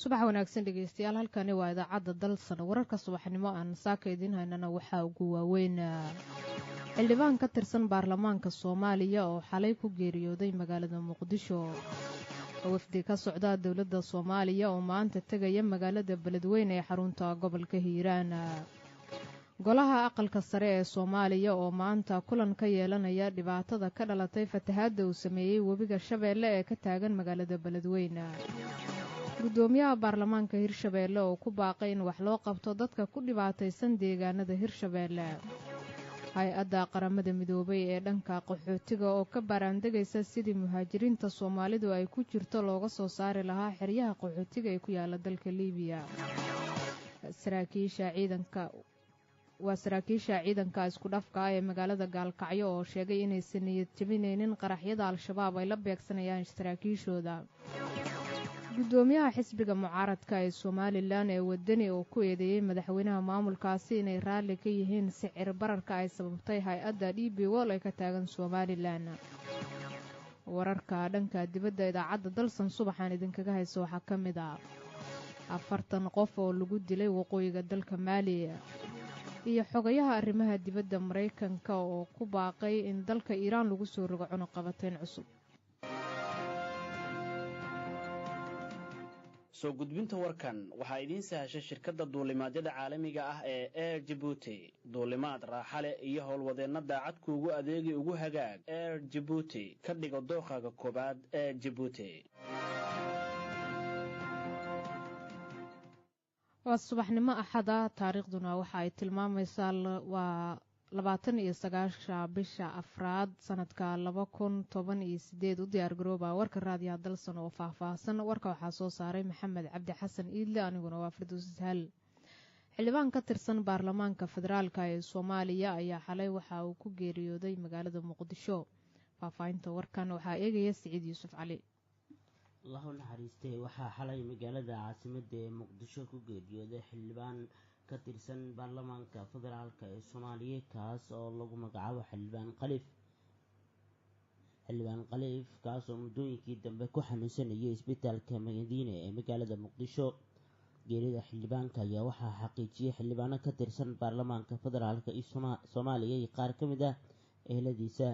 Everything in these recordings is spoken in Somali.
subax wanaagsan dhegeystayaal, halkani waa idaacadda dalsan. wararka subaxnimo aan saaka idiin haynana waxaa ugu waaweyn xildhibaan ka tirsan baarlamaanka Soomaaliya oo xalay ku geeriyooday magaalada Muqdisho. wafdi ka socda dowladda Soomaaliya oo maanta tagaya magaalada Beledweyne ee xarunta gobolka Hiiraan. golaha aqalka sare ee Soomaaliya oo maanta kulan ka yeelanaya dhibaatada ka dhalatay fatahaadda uu sameeyey webiga Shabeelle ee ka taagan magaalada Beledweyne. gudoomiyaha baarlamaanka Hirshabeelle oo ku baaqay in wax loo qabto dadka ku dhibaataysan deegaanada Hirshabeelle. hay-adda qaramada midoobay ee dhanka qaxootiga oo ka baaraandegaysa sidii muhaajiriinta Soomaalidu ay ku jirto looga soo saari lahaa xeryaha qaxootiga ee ku yaala dalka Liibiya. saraakiisha ciidanka isku dhafka ee magaalada Gaalkacyo oo sheegay inaysan niyad jabinaynin qaraxyada Al-shabaab ay la beegsanayaan saraakiishooda. gudoomiyaha xisbiga mucaaradka ee Somaliland ee wadani oo ku eedeeyay madaxweynaha maamulkaasi inay raalli ka yihiin sicir bararka ay sababtay hay-adda DP World ee ka taagan Somaliland. wararka dhanka dibadda idaacadda dalsan subaxaan idinkaga hayso waxaa ka mid ah 40 qof oo lagu dilay waqooyiga dalka Maali iyo xogayaha arrimaha dibadda Mareykanka oo ku baaqay in dalka Iiraan lagu soo rogo cunaqabateyn cusub. soo gudbinta warkan waxaa idiin sahashay shirkadda duulimaadyada caalamiga ah ee Air Djibouti. duulimaad raaxa leh iyo howlwadeenno daacad kuugu adeegi ugu hagaag Air Djibouti ka dhigo dookhaaga koobaad ee Djibouti. waa subaxnimo axada, taariikhduna waxa ay tilmaamaysaa waa 29 bisha afraad sanadka 2018. u diyaar garooba warka raadiyaha dalsan oo faahfaahsan. warka waxaa soo saaray maxamed cabdi xasan iidle, aniguna waa Firdaws Sahal. xildhibaan ka tirsan baarlamaanka federaalka ee Soomaaliya ayaa xalay waxa uu ku geeriyooday magaalada Muqdisho. faahfaahinta warkan waxaa eegaya Siciid Yuusuf Cali. allahu naxariistay. waxaa xalay magaalada caasimadda ee Muqdisho ku geeriyooday xildhibaan ka tirsan baarlamaanka federaalka ee Soomaaliya kaas oo lagu magacaabo xildhibaan Khaliif kaas oo muddooyinkii dambe ku xanuunsanayay isbitaalka Madiine ee magaalada Muqdisho. geerida xildhibaanka ayaa waxaa xaqiijiyay xildhibaano ka tirsan baarlamaanka federaalka ee Soomaaliya iyo qaar ka mid ah eheladiisa.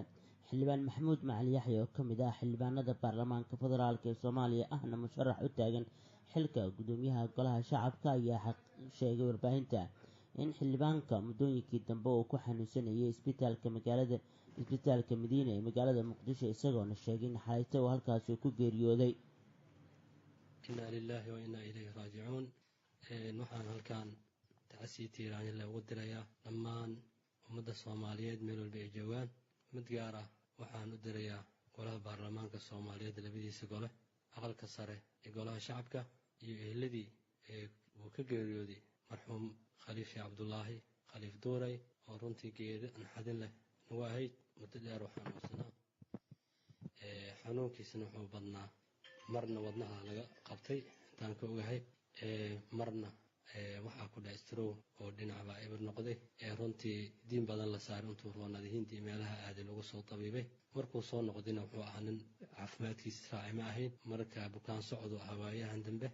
xildhibaan Maxamuud Macali Yaxya oo ka mid ah xildhibaanada baarlamaanka federaalka ee Soomaaliya ahna musharax u taagan xilka gudoomiyaha golaha shacabka ayaa sheegay warbaahinta in xildhibaanka muddooyinkii dambe uu ku xanuunsanayay isbitaalka Madiine ee magaalada Muqdisho, isagoona sheegay in xalayta uu halkaasi ku geeriyooday. inna lillahi wa inna ilayhi raajicuun. waxaan halkan tacsiyo tiiraanyo ugu dirayaa dhammaan ummadda Soomaaliyeed meel walba ay joogaan. mid gaar ah waxaan u dirayaa golaha baarlamaanka Soomaaliyeed labadiisa gole, aqalka sare ee golaha shacabka iyo eheladii uu ka geeriyooday marxuum Khaliif Cabdullaahi Khaliif Duuray oo runtii geeri naxdin leh nagu ahayd. muddo dheer waxaan ursanaa xanuunkiisana wuxuu badnaa, marna wadnaha laga qabtay intaan ka ogahay, marna waxaa ku dhacay stroke oo dhinacbaa eber noqday. runtii diin badan la saaray intuu roonadihiintii meelaha aaday lagu soo tabiibay. markuu soo noqdayna wuxuu ahaa nin caafimaadkiisa raaci ma ahayn, marka bukaan socdu ahaa waayahan dambe.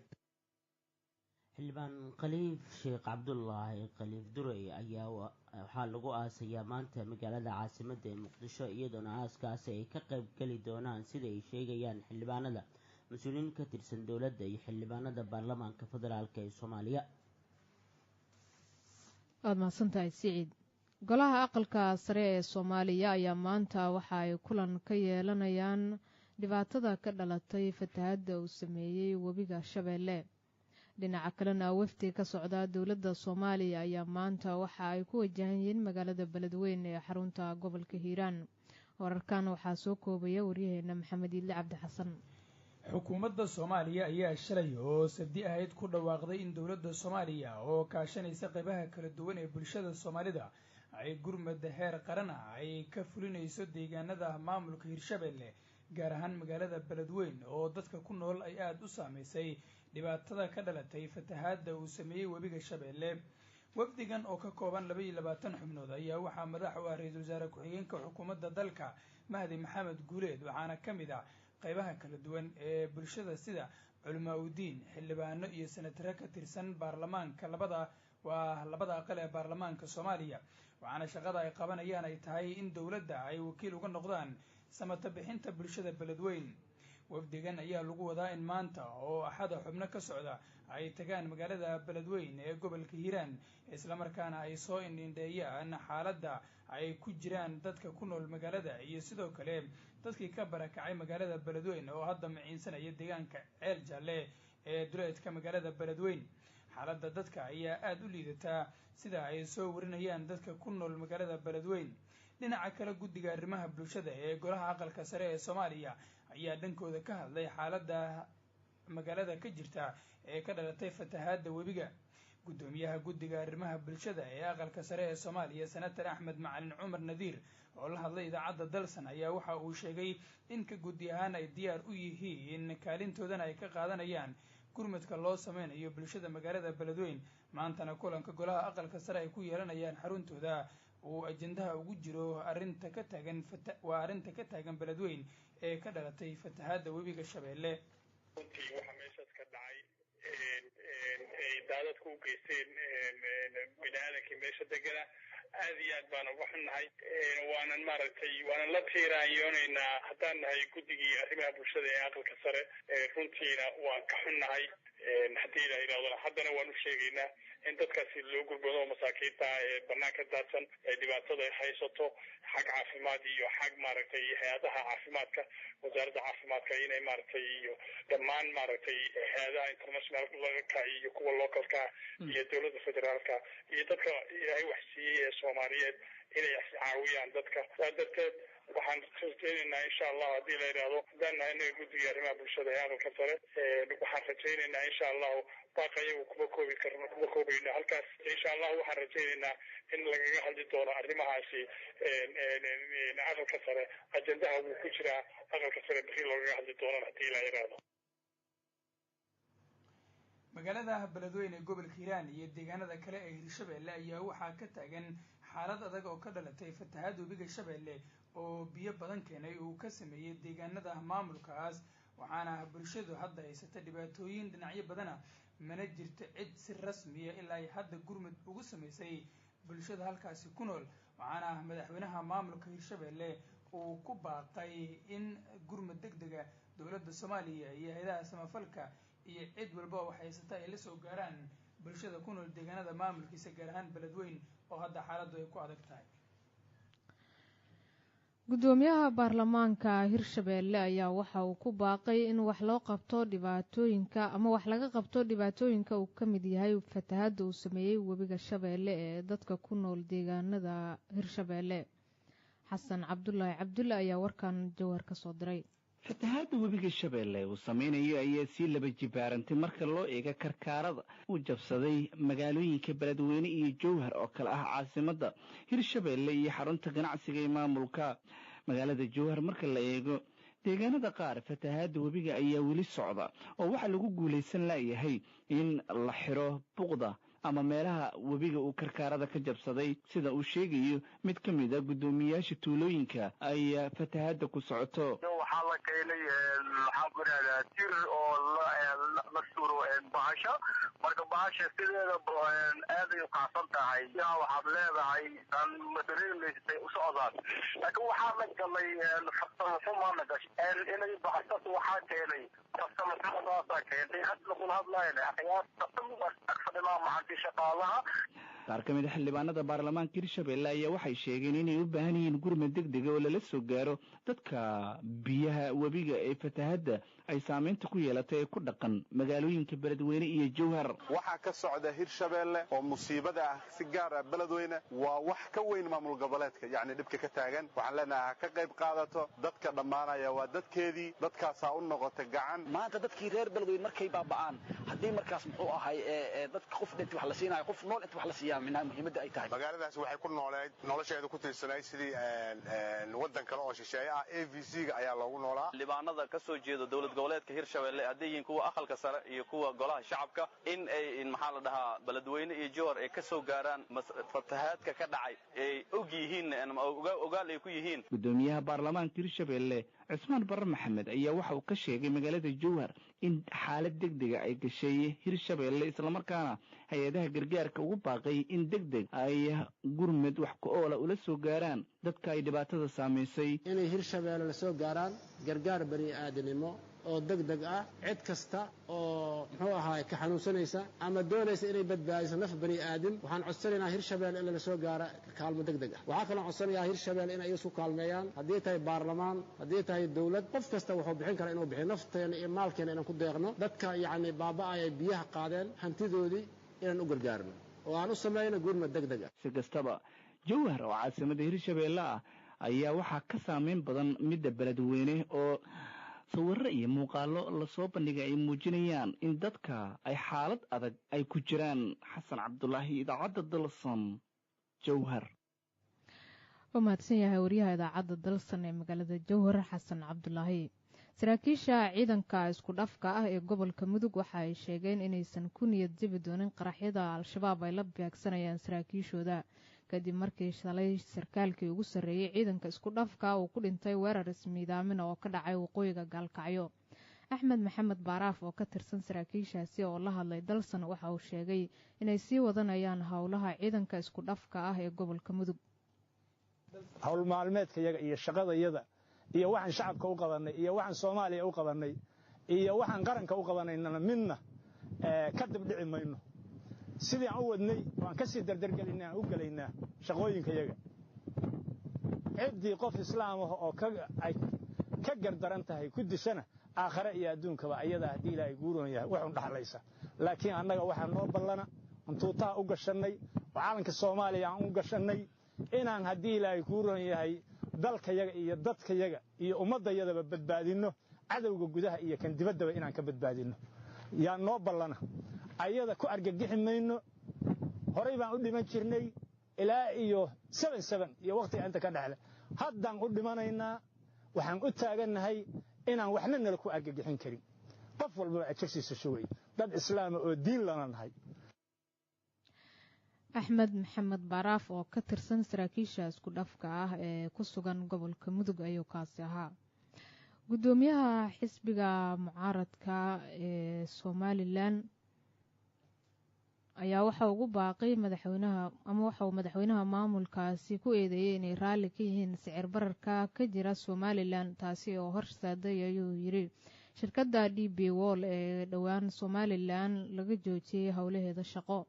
xildhibaan Khaliif Sheekh Cabdullaahi Khaliif Duray ayaa waxaa lagu aasayaa maanta magaalada caasimadda ee Muqdisho, iyadoona aaskaasi ay ka qayb geli doonaan sida ay sheegayaan xildhibaanada, mas-uuliyiin ka tirsan dowladda iyo xildhibaanada baarlamaanka federaalka ee Soomaaliya. waad mahadsantahay Siciid. golaha aqalka sare ee Soomaaliya ayaa maanta waxa ay kulan ka yeelanayaan dhibaatada ka dhalatay fatahaadda uu sameeyey webiga Shabeelle. dhinaca kalena wafdi ka socda dowladda Soomaaliya ayaa maanta waxa ay ku wajahan yihiin magaalada Beledweyne ee xarunta gobolka Hiiraan. wararkan waxaa soo koobaya waryaheena Maxamed Iidle Cabdi Xasan. xukuumadda Soomaaliya ayaa shalay oo sabti ahayd ku dhawaaqday in dowladda Soomaaliya oo kaashanaysa qaybaha kala duwan ee bulshada Soomaalida ay gurmad heer qaran ay ka fulinayso deegaanada maamulka Hirshabeelle, gaar ahaan magaalada Beledweyne oo dadka ku nool ay aad u saameysay dhibaatada ka dhalatay fatahaadda uu sameeyey webiga Shabeelle. wafdigan oo ka kooban 22 xubnood ayaa waxaa madax u ah ra'iisul wasaare ku-xigeenka xukuumadda dalka Mahdi Maxamed Guuleed, waxaana ka mid ah qaybaha kala duwan ee bulshada sida culamaa udiin xildhibaano iyo senatare ka tirsan baarlamaanka labada aqal ee baarlamaanka soomaaliya waxaana shaqada ay qabanayaan ay tahay in dowladda ay wakiil uga noqdaan samata bixinta bulshada beledweyn wafdigan ayaa lagu wadaa in maanta oo axada xubno ka socda ay tagaan magaalada beledweyn ee gobolka hiiraan islamarkaana ay soo indhindheeyaan xaaladda ay ku jiraan dadka ku nool magaalada iyo sidoo kale dadkii ka barakacay magaalada beledweyn oo hadda maciinsanaya deegaanka ceel jaalle ee duleedka magaalada beledweyn xaaladda dadka ayaa aada u liidataa sida ay soo warinayaan dadka ku nool magaalada beledweyn dhinaca kale guddiga arrimaha bulshada ee golaha aqalka sare ee soomaaliya ayaa dhankooda ka hadlay xaaladda magaalada ka jirta ee ka dhalatay fatahaadda webiga guddoomiyaha guddiga arrimaha bulshada ee aqalka sare ee soomaaliya senator axmed macalin cumar nadiir oo la hadlay idaacadda dalsan ayaa waxa uu sheegay in ka guddi ahaan ay diyaar u yihiin kaalintoodana ay ka qaadanayaan gurmadka loo sameynayo bulshada magaalada beledweyn maantana kulanka golaha aqalka sare ay ku yeelanayaan xaruntooda uu ajendaha ugu jiro arrinta ka taagan beledweyn ee ka dhalatay fatahaadda webiga shabeelle runtii waxaa meeshaas ka dhacay ay daadadku u geysteen bini aadankii meesha degana aad iyo aad baan uga xunnahay waanan la tiiraanyoonaynaa haddaan nahay guddigii arrimaha bulshada ee aqalka sare runtiina waan ka xunnahay haddii la yidhahdona haddana waan u sheegaynaa in dadkaasi loo gurmado oo masaakiinta ee banaanka daadsan ee dhibaatada ay haysato xag caafimaad iyo xag hay-adaha caafimaadka wasaaradda caafimaadka inay iyo dhammaan hay-adaha internationalka iyo kuwa localka iyo dowladda federaalka iyo dadka ilaahay wax siiyey ee soomaaliyeed inay caawiyaan dadka saa darteed waxaan rajaynaynaa insha allah haddii la yidhaahdo haddaan nahay inaga guddiga arrimaha bulshada ee aqalka sare waxaan rajaynaynaa insha allahu baaqa iyagu kuma koobayno halkaas insha allah waxaan rajaynaynaa in lagaga hadli doono arrimahaasi aqalka sare ajendaha wuu ku jiraa aqalka sare bixi loogaga hadli doonana haddii la yidhaahdo magaalada beledweyn ee gobolka hiiraan iyo deegaanada kale ee hirshabeelle ayaa waxaa ka taagan xaalad adag oo ka dhalatay fatahaad webiga shabeelle oo biyo badan keenay uu ka sameeyey deegaanada maamulkaas waxaana bulshadu hadda haysata dhibaatooyin dhinacyo badana mana jirto cid si rasmiya ilaa ay hadda gurmud ugu samaysay bulshada halkaasi ku nool waxaana madaxweynaha maamulka hirshabeelle uu ku baaqay in gurmud deg dega dowladda soomaaliya iyo hay-adaha samafalka iyo cid walba oo haysata ay la soo gaaraan bulshada ku nool deegaanada maamulkiisa gaar ahaan beledweyn oo hadda xaaladdu ay ku adag tahay guddoomiyaha baarlamaanka hirshabeelle ayaa waxa uu ku baaqay in wax laga qabto dhibaatooyinka uu ka mid yahay fatahaadda uu sameeyey webiga shabeelle ee dadka ku nool deegaanada hirshabeelle xasan cabdulaahi cabdulle ayaa warkan jawaar ka soo diray fatahaadda webiga shabeelle uu samaynayo ayaa sii laba jibaarantay marka loo eega karkaarada uu jabsaday magaalooyinka beledweyne iyo jowhar oo kale ah caasimadda hirshabeelle iyo xarunta ganacsiga ee maamulka magaalada jowhar marka la eego deegaanada qaar fatahaadda webiga ayaa weli socda oo waxaa lagu guulaysan laayahay in la xiro buqda ama meelaha webiga uu karkaarada ka jabsaday sida uu sheegayo mid ka mid a guddoomiyayaasha tuulooyinka ay fatahaadda ku socoto waxaa la keenay maxaan ku idhahdaa tir oo la suuro bahasha marka bahasha sideeda aaday u kacsan tahay yaa waxaad leedahay aan madareemaysay u socdaan laakiin waxaa la galay farsamo xumaana gashay inay bahashas waxaa keenay farsamo xumadaasaa keentay hadda kula hadlayna akhyaarfadhimaa macantii shaqaalaha qaar ka mid a xildhibaanada baarlamaanka hirshabeelle ayaa waxay sheegeen inay u baahan yihiin gurmad deg dega oo lala soo gaaro dadka biyaha webiga ee fatahaadda ay saamaynta ku yeelatay ee ku dhaqan magaalooyinka beledweyne iyo jowhar waxaa ka socda hirshabeelle oo musiibada ah si gaar ah beledweyne waa wax ka weyn maamul goboleedka yacni dhibka ka taagan waxaan leenahay ha ka qayb qaadato dadka dhammaanaya waa dadkeedii dadkaasaa u noqota gacan maanta dadkii reer beledweyne markay baaba'aan haddii markaas muxuu ahay dadka qof inta wax la siinayo qof nool inta wax la siiyaa muhiimadda ay tahay magaaladaas waxay ku nooleed nolosheeda ku tiirsanayd sidii waddan kale oo shisheeye ah AVC-ga ayaa loogu noolaa xildhibaanada ka soo jeeda dowlad goboleedka hirshabeelle hadday yihiin kuwa aqalka sare iyo kuwa golaha shacabka in ay maxaa la dhahaa beledweyne iyo jowhar ay ka soo gaaraan fatahaadka ka dhacay ay og yihiin ogaal ay ku yihiin guddoomiyaha baarlamaanka hirshabeelle cismaan barre maxamed ayaa waxa uu ka sheegay magaalada jowhar in xaalad degdega ay gashay hirshabeelle islamarkaana hay-adaha gargaarka ugu baaqay in degdeg ay gurmud wax ku oola ula soo gaaraan dadka ay dhibaatada saamaysay inay hirshabeelle la soo gaaraan gargaar bani aadanimo oo degdeg ah cid kasta oo muxuu ahaay ka xanuunsanaysa ama doonaysa inay badbaadiso naf bani aadam waxaan codsanaynaa hirshabeelle in la soo gaaro kaalmo degdeg ah waxaa kaloo codsanayaa hirshabeelle inay isku kaalmeeyaan haddii tahay baarlamaan haddii tahay dawlad qof kasta wuxuu bixin karaa inuu bixiyo nafteena iyo maalkeena inaan ku deeqno dadka yacni baaba'ay ay biyaha qaadeen hantidoodii inaan u gargaarno oo aan u samayno gurmad degdeg ah si kastaba jowhar oo caasimada hirshabeelle ah ayaa waxaa ka saameyn badan midda beledweyne oo sawirro iyo muuqaallo lasoo bandhigay ay muujinayaan in dadka ay xaalad adag ay ku jiraan. xasan cabdulaahi, idaacadda dalsan, jowhar. waa mahadsan yahay wariyaha idaacadda dalsan ee magaalada jowhar xasan cabdulaahi. saraakiisha ciidanka isku dhafka ah ee gobolka mudug waxa ay sheegeen inaysan ku niyad jabi doonin qaraxyada al-shabaab ay la beegsanayaan saraakiishooda kadib markii shalay sarkaalkii ugu sarreeyey ciidanka isku dhafka uu ku dhintay weerar ismiidaamina oo ka dhacay waqooyiga gaalkacyo. axmed maxamed baaraaf oo ka tirsan saraakiishaasi oo la hadlay dalsan waxa uu sheegay inay sii wadanayaan howlaha ciidanka isku dhafka ah ee gobolka mudug. howl maalmeedkayaga iyo shaqadayada iyo waxaan shacabka u qabanay iyo waxaan soomaaliya u qabanay iyo waxaan qaranka u qabanaynana midna ka dibdhici mayno. sidii aan u wadnay waan ka sii dardargelinaa aan u gelaynaa shaqooyinkayaga. ciddii qof islaam ah oo ay ka gardaran tahay ku dishana aakhare iyo adduunkaba ayada haddii ilaahay guuroon yahay waxun dhaxlaysa. laakiin annaga waxaa noo ballana untuutaha u gashannay oo caalanka soomaaliya aan u gashannay inaan haddii ilaahay guuroon yahay dalkayaga iyo dadkayaga iyo ummaddayadaba badbaadinno, cadowga gudaha iyo kan dibaddaba inaan ka badbaadinno yaa noo ballana. ayada ku argagixi mayno. horay baan u dhiman jirnay ilaa iyo 77 iyo waqtiga inta ka dhexle haddaan u dhimanaynaa. waxaan u taagannahay inaan waxna nala ku argagixin karin. qof walbaba ajirsiisa shugay dad islaama oo diin lana nahay. axmed maxamed baaraaf oo ka tirsan saraakiisha isku dhafka ah ee ku sugan gobolka mudug ayuu kaasi ahaa. gudoomiyaha xisbiga mucaaradka ee somalilan ayaa waxa ugu baaqay waxa uu madaxweynaha maamulkaasi ku eedeeyey inay raalli ka yihiin sicir bararka ka jira somalilan taasi oo horsaaday ayuu yiri shirkadda DB Wall ee dhowaan somalilan laga joojiyey howlaheeda shaqo.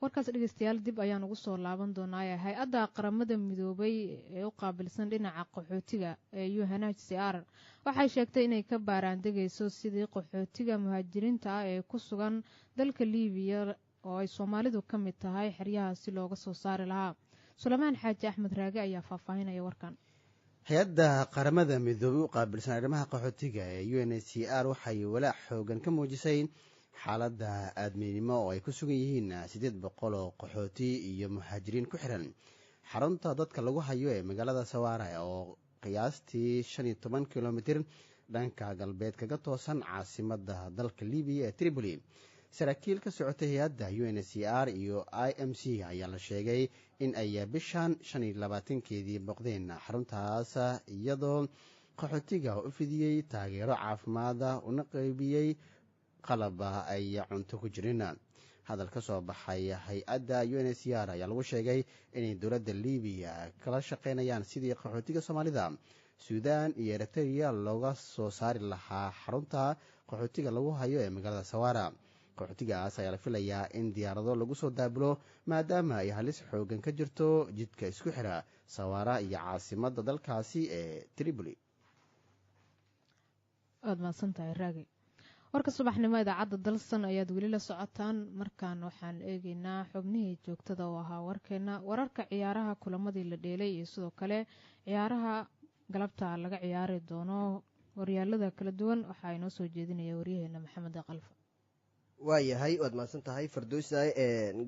warkaas dhegeystayaal dib ayaan ugu soo laaban doonaa. hay-adda qaramada midoobay ee u qaabilsan dhinaca qaxootiga ee UNHCR waxay sheegtay inay ka baaraandegayso sidii qaxootiga muhaajiriinta ah ee ku sugan dalka Liibiya oo ay Soomaalidu ka mid tahay xeryaha si looga soo saari lahaa. Suleymaan Xaaji Axmed Raage ayaa faahfaahinaya warkan. hay-adda qaramada midoobay u qaabilsan arrimaha qaxootiga ee UNHCR waxay walaac xoogan ka muujisay xaaladda aadmeynimo oo ay ku sugan yihiin 800 oo qaxooti iyo muhaajiriin ku xiran xarunta dadka lagu hayo ee magaalada Sawaara oo qiyaastii 15 kilomitir dhanka galbeed kaga toosan caasimadda dalka Liibiya ee Tripoli. saraakiil ka socotay hay-adda UNHCR iyo IMC ayaa la sheegay in ay bishan 25keedii boqdeen xaruntaas iyadoo qaxootiga u fidiyey taageero caafimaad una qaybiyey qalab ay cunto ku jirin. hadal ka soo baxay hay-adda UNHCR ayaa lagu sheegay inay dowladda Liibiya kala shaqaynayaan sidii qaxootiga Soomaalida, Suudaan iyo Eritrea looga soo saari lahaa xarunta qaxootiga lagu hayo ee magaalada Sawaara. qaxootigaas ayaa la filayaa in diyaarado lagu soo daabulo maadaama ay halis xoogan ka jirto jidka isku xira Sawaara iyo caasimadda dalkaasi ee Tripoli. aad maasantahay Raage. warka subaxnimo idaacadda dalsan ayaad weli la socotaan. markaan waxaan eegaynaa xubnihii joogtada oo ahaa warkeena wararka ciyaaraha kulamadii la dheelay iyo sidoo kale ciyaaraha galabta laga ciyaari doono horyaalada kala duwan. waxaa inoo soo jeedinaya waryaheena maxamed qalfa. waayahay waad mahadsan tahay fardowsa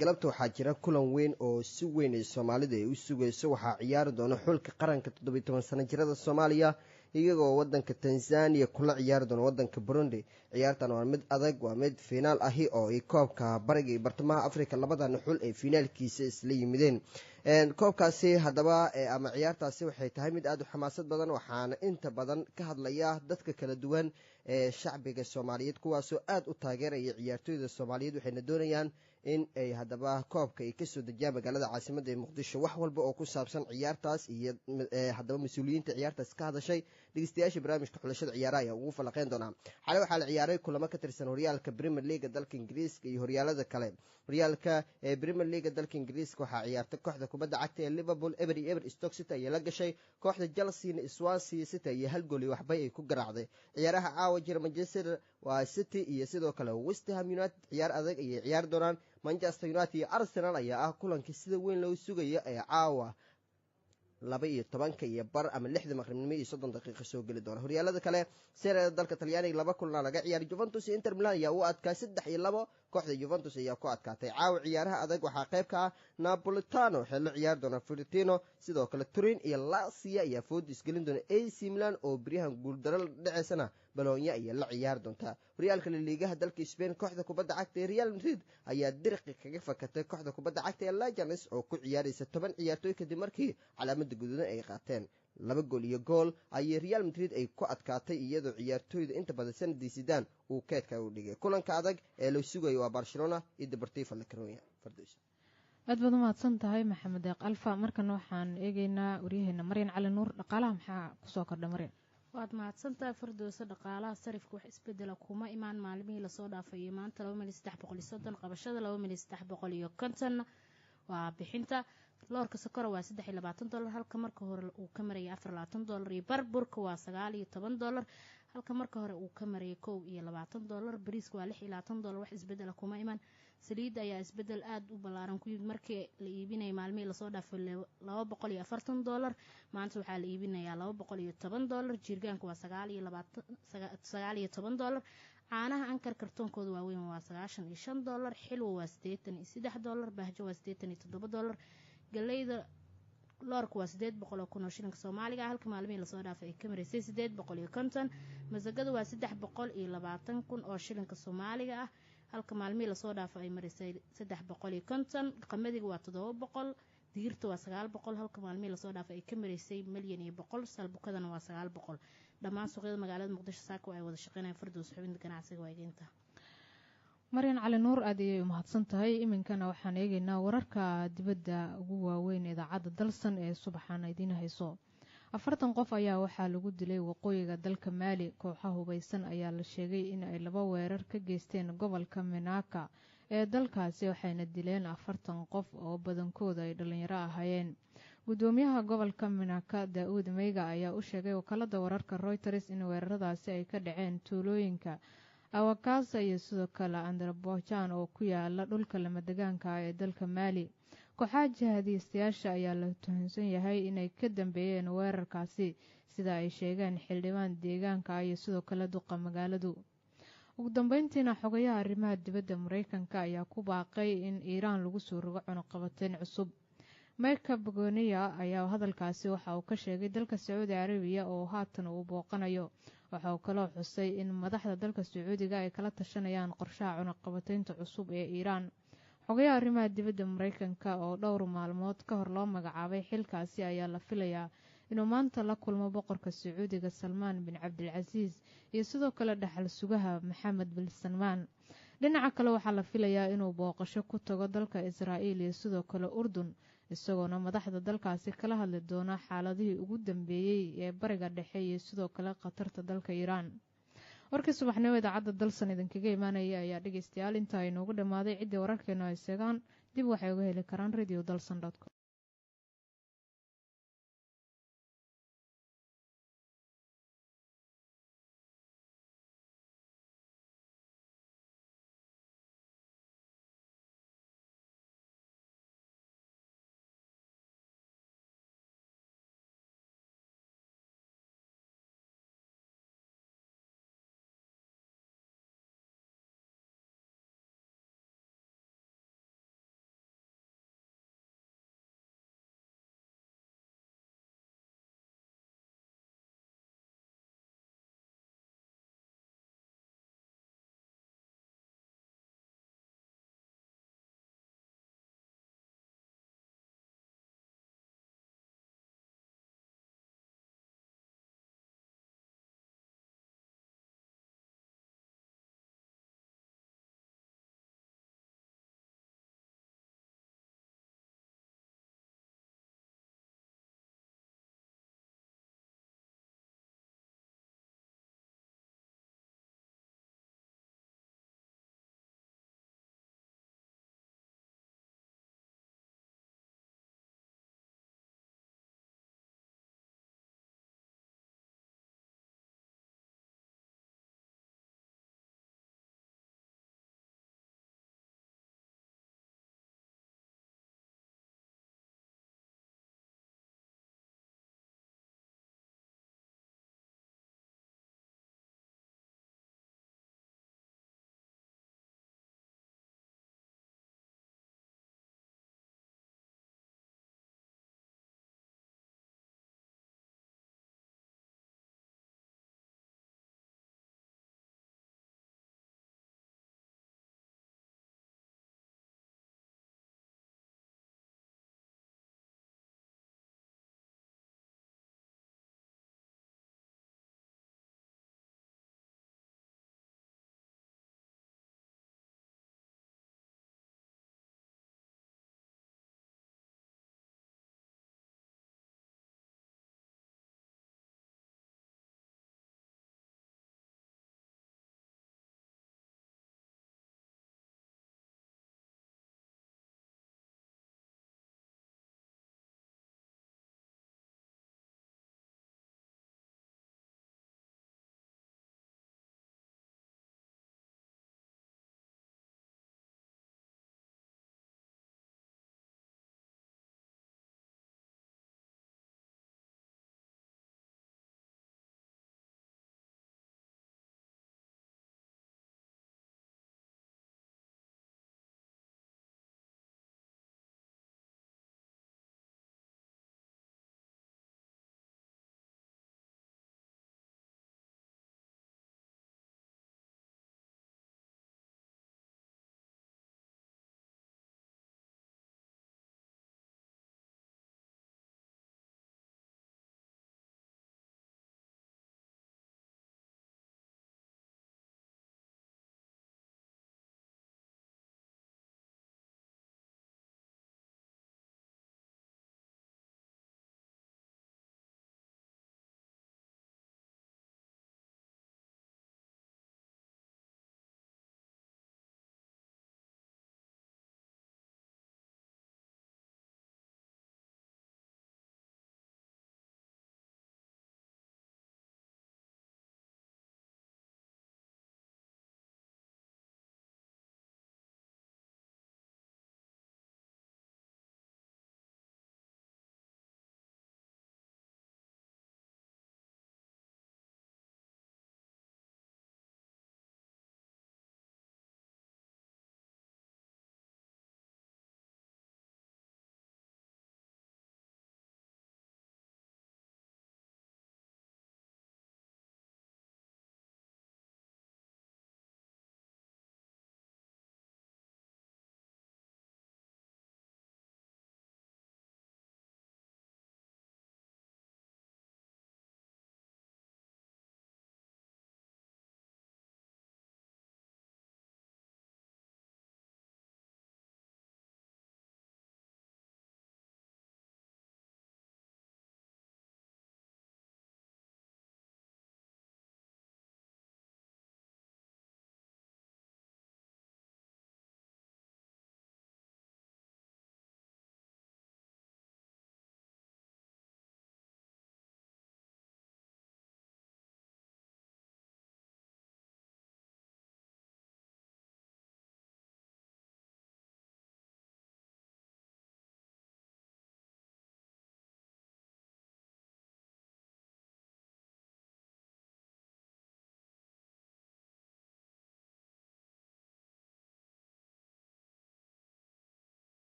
galabta waxaa jira kulan weyn oo si weyn ay soomaalida ay u sugayso waxaa ciyaari doona xulka qaranka 17 sano jirada soomaaliya iyagoo wadanka tanzania kula ciyaari doona wadanka burundi ciyaartan waa mid adag waa mid finaal ahi oo ay koobka bariga iyo bartamaha africa labadan xul ay finaalkiisa isla yimideen koobkaasi haddaba ama ciyaartaasi waxay tahay mid aada u xamaasad badan waxaana inta badan ka hadlaya dadka kala duwan ee shacbiga soomaaliyeed kuwaasoo aada u taageeraya ciyaartooyda soomaaliyeed waxayna doonayaan in ay haddaba koobka ay kasoo dejiyaan magaalada caasimadda ee muqdisho wax walba oo ku saabsan ciyaartaas iyo haddaba mas-uuliyiinta ciyaartaas ka hadashay dhegeystayaasha barnaamijka xulashada ciyaaraha ayaa ugu falaqeyn doonaa xale waxaa la ciyaaray kulamo ka tirsan horyaalka premier leaga dalka ingiriiska iyo horyaalada kale horyaalka ee premier leaga dalka ingiriiska waxaa ciyaartay kooxda kubadda cagta ee liverpool eber iyo eber stoke city ayay la gashay kooxda chelsea swansea city iyo hal gool iyo waxbay ay ku garaacday ciyaaraha caawa jira manchester waa city iyo sidoo kale west ham united ciyaar adag ayay ciyaari doonaan manchester united iyo arsenal ayaa ah kulankii sida weyn loo sugayo ee caawa 12 iyo bar ama 6 maqribnimo iyo 30 daqiiqo soo geli doona horyaalada kale serie dalka talyaaniga 2 kulan laga ciyaaray Juventus iyo Inter Milan ayaa u adkaa 3-2 kooxda Juventus ayaa ku adkaatay caawa ciyaaraha adag waxaa qayb ka ah Napolitano xilli ciyaar doona Fiorentina sidoo kale Turin iyo Lazio ayaa foodis gelin doona AC Milan oo bariyahan guuldaral dhaceysana Bologna ayaa la ciyaar doonta horyaalka liigaha dalka Spain kooxda kubadda cagta ee Real Madrid ayaa dirqi kaga fakatay kooxda kubadda cagta ee Leganes oo ku ciyaaraysa 10 ciyaartooy kadib markii calaamada guduudan ay qaateen 2 gool iyo gool ayay Real Madrid ay ku adkaatay iyadoo ciyaartooyda inta badan sanadii sidaan uu keedka u dhigay kulanka adag ee la sugayo waa Barcelona iyo Deportivo La Coruña fardiis aad baad mahadsan tahay maxamed deeq alfa markan waxaan eegaynaa waryaheena Maryan Cali Nuur dhaqaalaha maxaa ku soo kordhay Maryan waad mahadsantahay fardoosa dhaqaalaha sarifka wax isbedela kuma imaan maalmihii lasoo dhaafay iyo maanta 2,330 qabashada 2,350 waa bixinta loorka sokora waa $23 halka marka hore uu ka marayay $24 iyo barburka waa $19 halka marka hore uu ka marayay $21 bariiska waa $26 wax isbedela kuma imaan saliid ayaa isbedel aad u ballaaran ku yimid markii la iibinayay maalmihii lasoo dhaafay $240 maanta waxaa la iibinayaa $210 jirgaanka waa $19 caanaha ankar kartoonkooda waaweyn waa $95 xilwa waa $83 bahjo waa $87 galeyda loorka waa 800 kun oo shilinka Soomaaliga halka maalmihii lasoo dhaafay ay ka maraysay 850 masagada waa 320 kun oo shilinka Soomaaliga ah halka maalmihii lasoo dhaafay ay maraysay 350 qamadiga waa 700 digirta waa 900 halka maalmihii lasoo dhaafay ay ka maraysay milyan iyo 100 salbukadana waa 900 dhammaan suuqyada magaalada Muqdisho saako ay wada shaqeynayaan fardoos xubinta ganacsiga waa eeginta Maryan Cali Nuur aad ayay u mahadsan tahay iminkana waxaan eegaynaa wararka dibadda ugu waaweyn idaacadda dalsan ee subaxan idiin hayso 40 qof ayaa waxaa lagu dilay waqooyiga dalka Maali kooxaha hubeysan ayaa la sheegay in ay 2 weerar ka geysteen gobolka Menaka ee dalkaasi waxayna dileen 40 qof oo badankooda ay dhalinyaro ahaayeen gudoomiyaha gobolka Menaka Daawud Meyga ayaa u sheegay wakaalada wararka Reuters in weeraradaasi ay ka dhaceen tuulooyinka awakaasa iyo sidoo kale Andarbojan oo ku yaala dhulka lama degaanka ee dalka Maali kooxaha jihadiistayaasha ayaa la tuhunsan yahay inay ka dambeeyeen weerarkaasi sida ay sheegeen xildhibaan deegaanka iyo sidoo kale duqa magaaladu ugu dambeyntiina xogayaha arrimaha dibadda Mareykanka ayaa ku baaqay in Iiraan lagu soo rogo cunaqabateyn cusub Mike Pompeo ayaa hadalkaasi waxa uu ka sheegay dalka Sacuudi Carabiya oo haatan uu booqanayo waxa uu kaloo xusay in madaxda dalka Sacuudiga ay kala tashanayaan qorshaha cunaqabateynta cusub ee Iiraan xogayaha arrimaha dibadda Mareykanka oo dhowr maalmood ka hor loo magacaabay xilkaasi ayaa la filayaa inuu maanta la kulmo boqorka Sacuudiga Salmaan bin Cabdilcasiis iyo sidoo kale dhaxal sugaha Maxamed bin Salmaan dhinaca kale waxaa la filayaa inuu booqasho ku tago dalka Israa'iil iyo sidoo kale Urdun isagoona madaxda dalkaasi kala hadli doona xaaladihii ugu dambeeyay ee bariga dhexe iyo sidoo kale qatarta dalka Iiraan warkii subaxnimo idaacadda dalsan idinkaga imaanaya ayaa dhageystayaal inta ay noogu dhamaaday cidii wararkeena ay seegaan dib waxay uga heli karaan radio dalsan.com